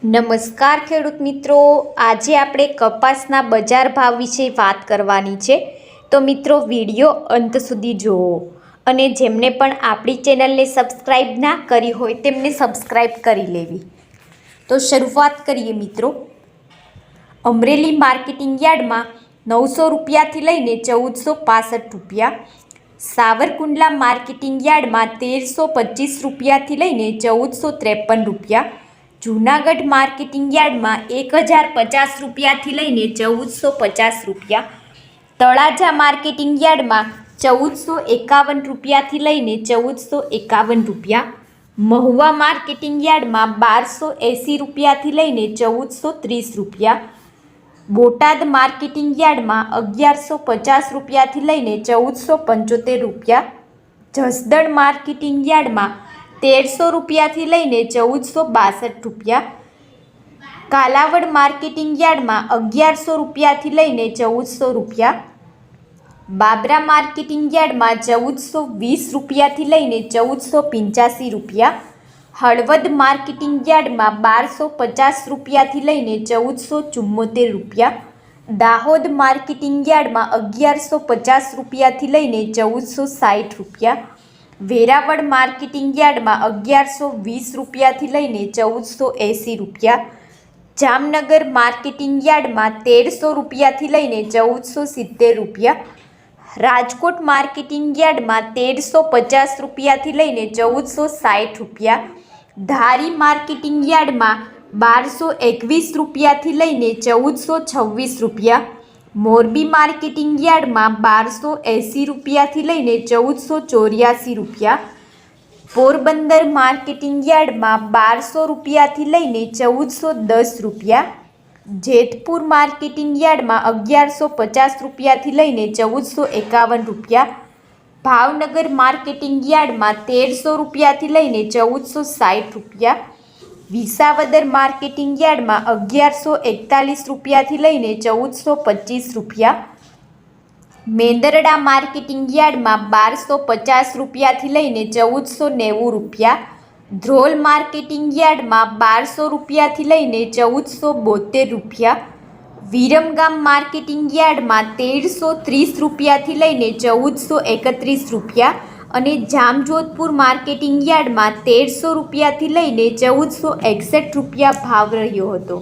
નમસ્કાર ખેડૂત મિત્રો, આજે આપણે કપાસના બજાર ભાવ વિશે વાત કરવાની છે. તો મિત્રો વિડીયો અંત સુધી જુઓ અને જેમને પણ આપણી ચેનલને સબસ્ક્રાઈબ ના કરી હોય તેમને સબસ્ક્રાઈબ કરી લેવી. તો શરૂઆત કરીએ મિત્રો. અમરેલી માર્કેટિંગ યાર્ડમાં 900 રૂપિયાથી લઈને 1465 રૂપિયા, સાવરકુંડલા માર્કેટિંગ યાર્ડમાં 1325 રૂપિયાથી લઈને 1453 રૂપિયા, જૂનાગઢ માર્કેટિંગ યાર્ડમાં 1050 રૂપિયાથી લઈને 1450 રૂપિયા, તળાજા માર્કેટિંગ યાર્ડમાં 1451 રૂપિયાથી લઈને 1451 રૂપિયા, મહુવા માર્કેટિંગ યાર્ડમાં 1280 રૂપિયાથી લઈને 1430 રૂપિયા, બોટાદ માર્કેટિંગ યાર્ડમાં 1150 રૂપિયાથી લઈને 1475 રૂપિયા, જસદણ માર્કેટિંગ યાર્ડમાં 1300 રૂપિયાથી લઈને 1462 રૂપિયા, કાલાવડ માર્કેટિંગ યાર્ડમાં 1100 રૂપિયાથી લઈને 1400 રૂપિયા, બાબરા માર્કેટિંગ યાર્ડમાં 1420 રૂપિયાથી લઈને 1485 રૂપિયા, હળવદ માર્કેટિંગ યાર્ડમાં 1250 રૂપિયાથી લઈને 1474 રૂપિયા, દાહોદ માર્કેટિંગ યાર્ડમાં 1150 રૂપિયાથી લઈને 1460 રૂપિયા, વેરાવળ માર્કેટિંગ યાર્ડમાં 1120 રૂપિયાથી લઈને 1480 રૂપિયા, જામનગર માર્કેટિંગ યાર્ડમાં 1300 રૂપિયાથી લઈને 1470 રૂપિયા, રાજકોટ માર્કેટિંગ યાર્ડમાં 1350 રૂપિયાથી લઈને 1460 રૂપિયા, ધારી માર્કેટિંગ યાર્ડમાં 1221 રૂપિયાથી લઈને 1426 રૂપિયા, મોરબી માર્કેટિંગ યાર્ડમાં 1280 રૂપિયાથી લઈને 1484 રૂપિયા, પોરબંદર માર્કેટિંગ યાર્ડમાં 1200 રૂપિયાથી લઈને 1410 રૂપિયા, જેતપુર માર્કેટિંગ યાર્ડમાં 1150 રૂપિયાથી લઈને 1451 રૂપિયા, ભાવનગર માર્કેટિંગ યાર્ડમાં 1300 રૂપિયાથી લઈને 1460 રૂપિયા, વિસાવદર માર્કેટિંગ યાર્ડમાં 1141 રૂપિયાથી લઈને 1425 રૂપિયા, મેંદરડા માર્કેટિંગ યાર્ડમાં 1250 રૂપિયાથી લઈને 1490 રૂપિયા, ધ્રોલ માર્કેટિંગ યાર્ડમાં 1200 રૂપિયાથી લઈને 1472 રૂપિયા, વિરમગામ માર્કેટિંગ યાર્ડમાં 1330 રૂપિયાથી લઈને 1431 રૂપિયા અને જામજોધપુર માર્કેટિંગ યાર્ડમાં 1300 રૂપિયાથી લઈને 1461 રૂપિયા ભાવ રહ્યો હતો.